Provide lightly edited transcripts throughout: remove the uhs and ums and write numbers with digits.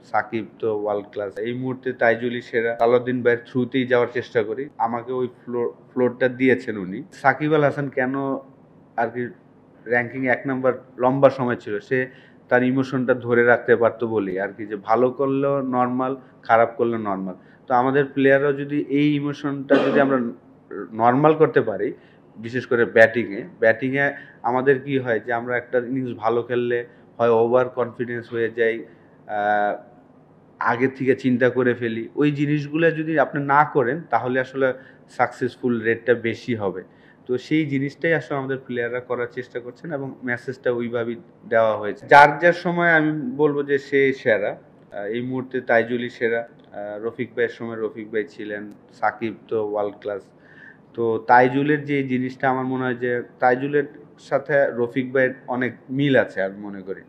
সাকিব তো world class. এই মুহূর্তে তাইজুলই সেরা। সালাউদ্দিন ভাইয়ের থ্রুতেই যাওয়ার চেষ্টা করি। আমাকে ওই ফ্লোরটা দিয়েছেন উনি। সাকিব আল হাসান কেন আরকি র‍্যাংকিং ১ নাম্বার লম্বা সময় ছিল। সে তার ইমোশনটা ধরে রাখতে পারতো বলেই আরকি, যে ভালো করলেও নরমাল, খারাপ করলেও নরমাল। তো আমাদের প্লেয়াররাও যদি এই ইমোশনটা যদি আমরা নরমাল করতে পারি, বিশেষ করে ব্যাটিংয়ে আমাদের কি হয় যে আমরা একটা ইনিংস ভালো খেললে হয় ওভার কনফিডেন্স হয়ে যাই, আগে থেকে চিন্তা করে ফেলি। ওই জিনিসগুলো যদি আপনি না করেন তাহলে আসলে সাকসেসফুল রেটটা বেশি হবে। তো সেই জিনিসটাই আসলে আমাদের প্লেয়াররা করার চেষ্টা করছেন এবং মেসেজটা ওইভাবেই দেওয়া হয়েছে। যার সময় আমি বলব যে সে সেরা। এই মুহূর্তে তাইজুলই সেরা। রফিক ভাইয়ের সময় রফিক ভাই ছিলেন। সাকিব তো ওয়ার্ল্ড ক্লাস। তো তাইজুলের যে জিনিসটা আমার মনে হয় যে তাইজুলের সাথে রফিক ভাইয়ের অনেক মিল আছে আমি মনে করি।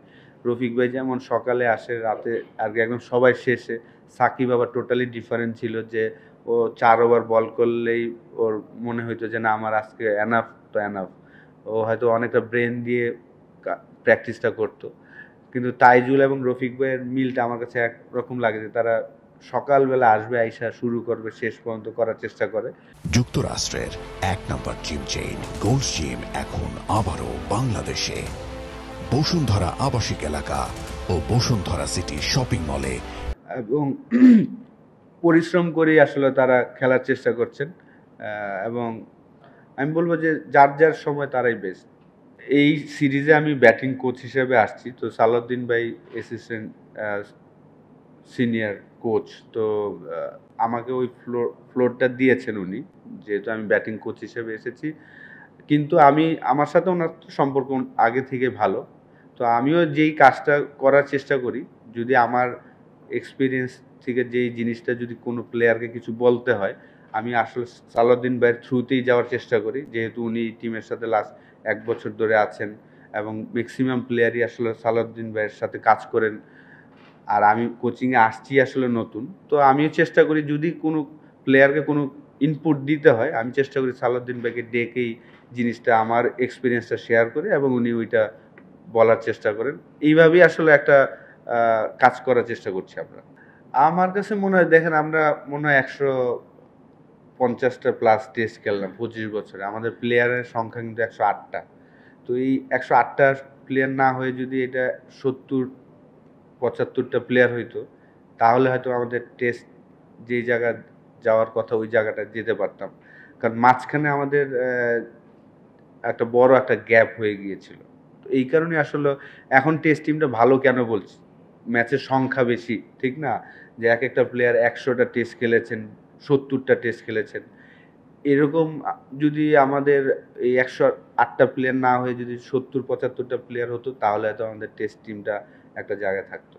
রফিক ভাই যেমন সকালে আসে, রাতে আরকি একদম সবার শেষে। সাকিব আবার টোটালি ডিফারেন্ট ছিল, যে ও ৪ ওভার বল করলেই ওর মনে হইতো যে না আমার আজকে এনাফ তো এনাফ। ও হয়তো অনেকটা ব্রেন দিয়ে প্র্যাকটিসটা করতো। কিন্তু তাইজুল এবং রফিক ভাইয়ের মিলটা আমার কাছে একরকম লাগে, যে তারা সকালবেলা আসবে, আইসা শুরু করবে, শেষ পর্যন্ত করার চেষ্টা করে। যুক্তরাষ্ট্রের ১ নম্বর জিম চেইন গোল্ডস জিম এখন আবারও বাংলাদেশে। বসুন্ধরা আবাসিক এলাকা ও বসুন্ধরা সিটি শপিং মলে। এবং পরিশ্রম করেই আসলে তারা খেলার চেষ্টা করছেন। এবং আমি বলব যে যার সময় তারাই বেস্ট। এই সিরিজে আমি ব্যাটিং কোচ হিসেবে আসছি। তো সালাউদ্দিন ভাই অ্যাসিস্ট্যান্ট সিনিয়র কোচ। তো আমাকে ওই ফ্লোরটা দিয়েছেন উনি, যেহেতু আমি ব্যাটিং কোচ হিসেবে এসেছি। কিন্তু আমার সাথে ওনার সম্পর্ক আগে থেকে ভালো। তো আমিও যেই কাজটা করার চেষ্টা করি, যদি আমার এক্সপেরিয়েন্স থেকে যেই জিনিসটা যদি কোনো প্লেয়ারকে কিছু বলতে হয়, আমি আসলে সালাউদ্দিন ভাইয়ের থ্রুতেই যাওয়ার চেষ্টা করি। যেহেতু উনি টিমের সাথে লাস্ট ১ বছর ধরে আছেন এবং ম্যাক্সিমাম প্লেয়ারই আসলে সালাউদ্দিন ভাইয়ের সাথে কাজ করেন। আর আমি কোচিংয়ে আসছি আসলে নতুন। তো আমিও চেষ্টা করি যদি কোনো প্লেয়ারকে কোনো ইনপুট দিতে হয়, আমি চেষ্টা করি সালাউদ্দিন ভাইকে ডেকেই জিনিসটা আমার এক্সপেরিয়েন্সটা শেয়ার করি এবং উনি ওইটা বলার চেষ্টা করেন। এইভাবেই আসলে একটা কাজ করার চেষ্টা করছি আমরা। আমার কাছে মনে হয়, দেখেন আমরা মনে হয় ১৫০ টা প্লাস টেস্ট খেললাম ২৫ বছরে। আমাদের প্লেয়ারের সংখ্যা কিন্তু ১০৮ টা। তো এই ১০৮ টা প্লেয়ার না হয়ে যদি এটা ৭০-৭৫ টা প্লেয়ার হইতো, তাহলে হয়তো আমাদের টেস্ট যেই জায়গায় যাওয়ার কথা ওই জায়গাটায় যেতে পারতাম। কারণ মাঝখানে আমাদের একটা বড় একটা গ্যাপ হয়ে গিয়েছিল। তো এই কারণে আসলে এখন টেস্ট টিমটা ভালো কেন বলছি? ম্যাচের সংখ্যা বেশি, ঠিক না? যে একেকটা প্লেয়ার ১০০ টা টেস্ট খেলেছেন, ৭০ টা টেস্ট খেলেছেন। এরকম যদি আমাদের এই ১০৮ টা প্লেয়ার না হয়ে যদি ৭০-৭৫ টা প্লেয়ার হতো, তাহলে হয়তো আমাদের টেস্ট টিমটা একটা জায়গায় থাকতো।